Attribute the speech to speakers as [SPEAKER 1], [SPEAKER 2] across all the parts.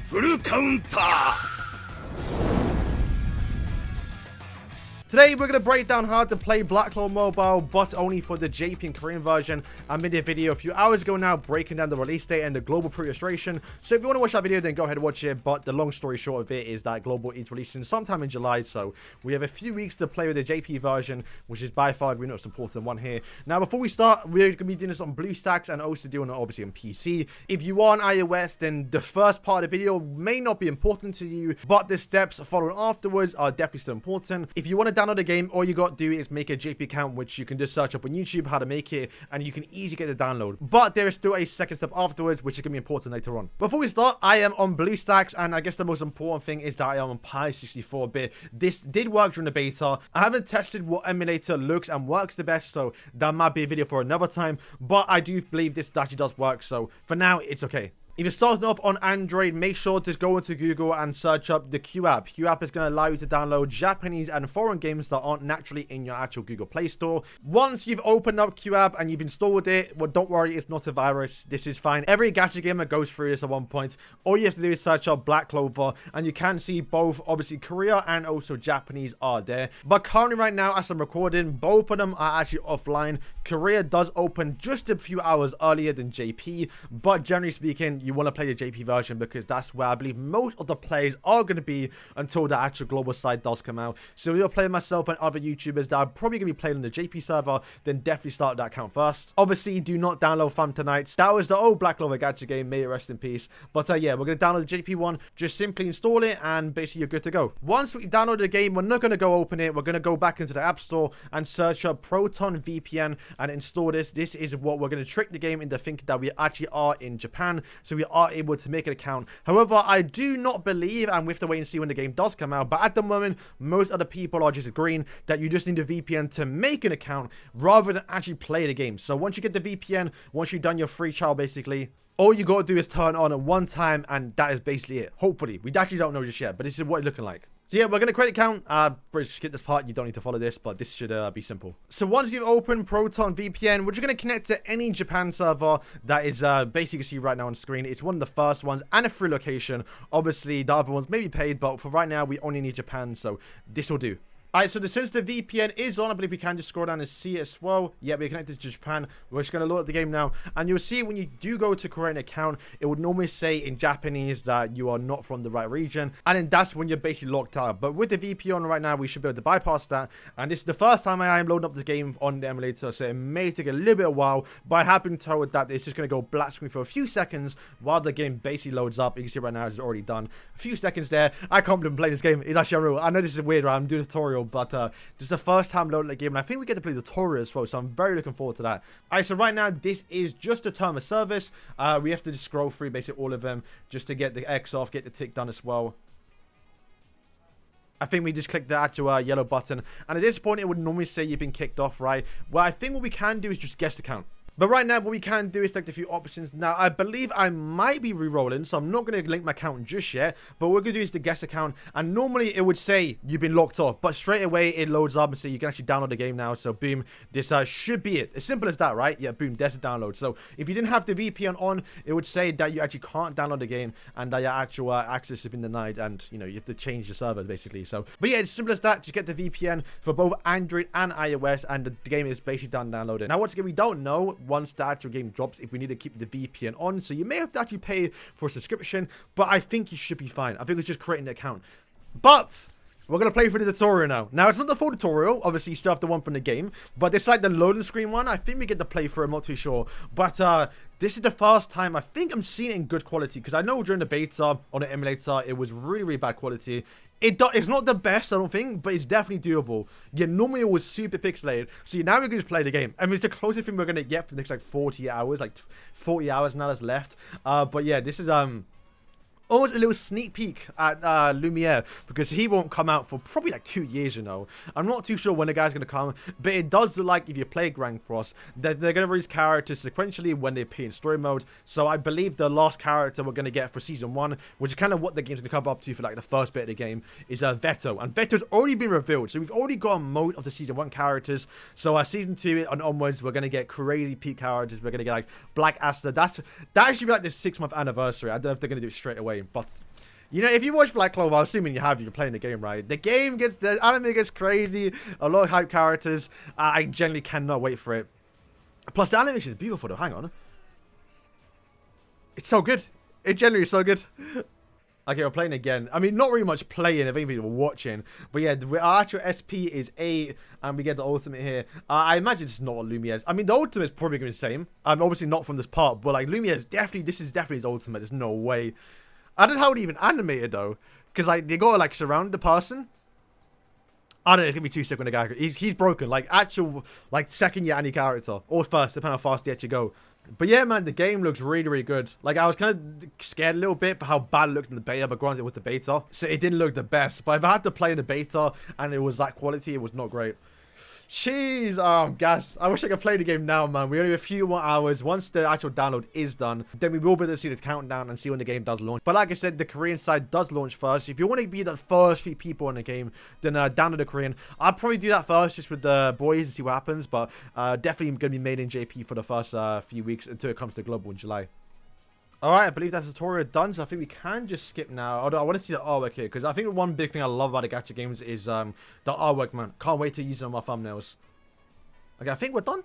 [SPEAKER 1] フルカウンター
[SPEAKER 2] Today we're going to break down how to play Black Clover Mobile, but only for the JP and Korean version. I made a video a few hours ago now breaking down the release date and the global pre-registration. So if you want to watch that video, then go ahead and watch it. But the long story short of it is that global is releasing sometime in July. So we have a few weeks to play with the JP version, which is by far the most important one here. Now, before we start, we're going to be doing this on BlueStacks and also doing it obviously on PC. If you are on iOS, then the first part of the video may not be important to you, but the steps following afterwards are definitely still important. If you want to download the game, all you got to do is make a JP account, which you can just search up on YouTube how to make it, and you can easily get the download. But there is still a second step afterwards, which is going to be important later on. Before we start, I am on BlueStacks, and I guess the most important thing is that I am on Pi 64-bit. This did work during the beta. I haven't tested what emulator looks and works the best, so that might be a video for another time, but I do believe this actually does work, so for now, it's okay. If you're starting off on Android, make sure to go into Google and search up the Q app. Q app is going to allow you to download Japanese and foreign games that aren't naturally in your actual Google Play Store. Once you've opened up Q app and you've installed it, well, don't worry, it's not a virus. This is fine. Every gacha gamer goes through this at one point. All you have to do is search up Black Clover, and you can see both, obviously, Korea and also Japanese are there. But currently right now, as I'm recording, both of them are actually offline. Korea does open just a few hours earlier than JP, but generally speaking, you want to play the JP version because that's where I believe most of the players are going to be until the actual global side does come out. So if you're playing myself and other YouTubers that are probably going to be playing on the JP server, then definitely start that account first. Obviously, do not download Phantom Knights. That was the old Black Clover gacha game. May it rest in peace. But yeah, we're going to download the JP one. Just simply install it and basically you're good to go. Once we've downloaded the game, we're not going to go open it. We're going to go back into the App Store and search up Proton VPN and install this. This is what we're going to trick the game into thinking that we actually are in Japan. So we are able to make an account. However, I do not believe, and we have to wait and see when the game does come out, but at the moment, most other people are just agreeing that you just need a VPN to make an account rather than actually play the game. So once you get the VPN, once you've done your free trial, basically, all you got to do is turn it on at one time, and that is basically it. Hopefully. We actually don't know just yet, but this is what it's looking like. So yeah, we're going to create an account. Skip this part. You don't need to follow this, but this should be simple. So once you've opened Proton VPN, we're just going to connect to any Japan server that is basically you see right now on screen. It's one of the first ones and a free location. Obviously, the other ones may be paid, but for right now, we only need Japan, so this will do. Alright, so since the VPN is on, I believe we can just scroll down and see it as well. Yeah, we're connected to Japan. We're just going to load up the game now. And you'll see when you do go to Korean account, it would normally say in Japanese that you are not from the right region. And then that's when you're basically locked out. But with the VPN on right now, we should be able to bypass that. And this is the first time I am loading up the game on the emulator, so it may take a little bit of a while. But I have been told that it's just going to go black screen for a few seconds while the game basically loads up. You can see right now it's already done. A few seconds there. I can't believe I'm playing this game. It's actually unreal. I know this is weird, right? I'm doing a tutorial, but this is the first time loading the game, and I think we get to play the tutorial as well, so I'm very looking forward to that. Alright, so right now, this is just a term of service. We have to just scroll through basically all of them just to get the X off, get the tick done as well. I think we just click the actual yellow button, and at this point, it would normally say you've been kicked off, right? Well, I think what we can do is just guess the count. But right now, what we can do is select a few options. Now, I believe I might be re-rolling, so I'm not going to link my account just yet. But what we're going to do is the guest account. And normally, it would say you've been locked off. But straight away, it loads up and say you can actually download the game now. So, boom, this should be it. As simple as that, right? Yeah, boom, there's the download. So, if you didn't have the VPN on, it would say that you actually can't download the game and that your actual access has been denied. And, you know, you have to change the server, basically. So, but yeah, it's simple as that. Just get the VPN for both Android and iOS. And the game is basically done downloading. Now, once again, we don't know once the actual game drops if we need to keep the VPN on, so you may have to actually pay for a subscription, but I think you should be fine. I think it's just creating an account. But we're going to play through the tutorial now. Now, it's not the full tutorial. Obviously, you still have the one from the game, but it's like the loading screen one. I think we get to play through. I'm not too sure, but this is the first time I think I'm seeing it in good quality, because I know during the beta on the emulator, it was really, really bad quality. It's not the best, I don't think, but it's definitely doable. Yeah, normally it was super pixelated. So now we can just play the game. I mean, it's the closest thing we're going to get for the next, like, 40 hours. Like, 40 hours now that's left. But yeah, this is, almost a little sneak peek at Lumiere, because he won't come out for probably like 2 years, you know. I'm not too sure when the guy's going to come, but it does look like if you play Grand Cross, that they're going to release characters sequentially when they appear in story mode. So I believe the last character we're going to get for Season 1, which is kind of what the game's going to come up to for like the first bit of the game, is Veto. And Veto's already been revealed, so we've already got most of the Season 1 characters. So Season 2 and onwards, we're going to get crazy peak characters. We're going to get like Black Asta. That should be like the 6-month anniversary. I don't know if they're going to do it straight away. game. But, you know, if you watch Black Clover, I'm assuming you have, you're playing the game, right? The anime gets crazy, a lot of hype characters. I genuinely cannot wait for it. Plus, the animation is beautiful, though. Hang on. It's so good. It genuinely is so good. Okay, we're playing again. I mean, not really much playing, if anything, we're watching. But yeah, our actual SP is 8, and we get the ultimate here. I imagine this is not what Lumia is. I mean, the ultimate is probably going to be the same. Obviously not from this part, but like, Lumia is definitely, this is definitely his ultimate. There's no way. I don't know how it even animated, though. Because, like, they gotta, like, surround the person. I don't know, it's gonna be too sick when the guy... He's broken. Like, actual, like, second year any character. Or first, depending on how fast you actually go. But yeah, man, the game looks really, really good. Like, I was kind of scared a little bit for how bad it looked in the beta, but granted, it was the beta. So it didn't look the best. But if I had to play in the beta and it was that quality, it was not great. Jeez, oh gosh, I wish I could play the game now, man. We only have a few more hours. Once the actual download is done, then we will be able to see the countdown and see when the game does launch. But like I said, the Korean side does launch first. If you want to be the first few people in the game, then download the Korean. I'll probably do that first just with the boys and see what happens. But definitely going to be made in JP for the first few weeks until it comes to global in July. Alright, I believe that's the tutorial done, so I think we can just skip now. Although I want to see the artwork here, because I think one big thing I love about the gacha games is the artwork, man. Can't wait to use it on my thumbnails. Okay, I think we're done.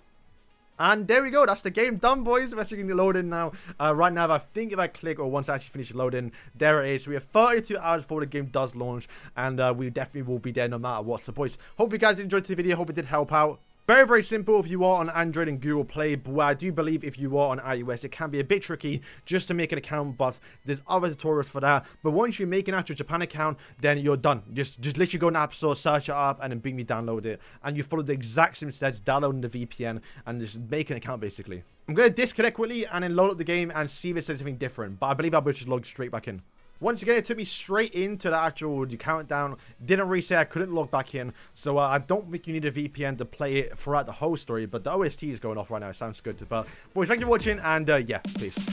[SPEAKER 2] And there we go, that's the game done, boys. We're actually going to load in now. Right now, if I click, or once I actually finish loading, there it is. We have 32 hours before the game does launch, and we definitely will be there no matter what. So, boys, hope you guys enjoyed the video. Hope it did help out. Very, very simple if you are on Android and Google Play, but I do believe if you are on iOS, it can be a bit tricky just to make an account, but there's other tutorials for that. But once you make an actual Japan account, then you're done. Just literally go in the App Store, search it up, and then bring me download it. And you follow the exact same steps, downloading the VPN, and just make an account, basically. I'm going to disconnect quickly, and then load up the game and see if it says anything different. But I believe I'll be just log straight back in. Once again, it took me straight into the actual countdown. Didn't really say I couldn't log back in. So I don't think you need a VPN to play it throughout the whole story. But the OST is going off right now. It sounds good. But boys, thank you for watching. And yeah, peace.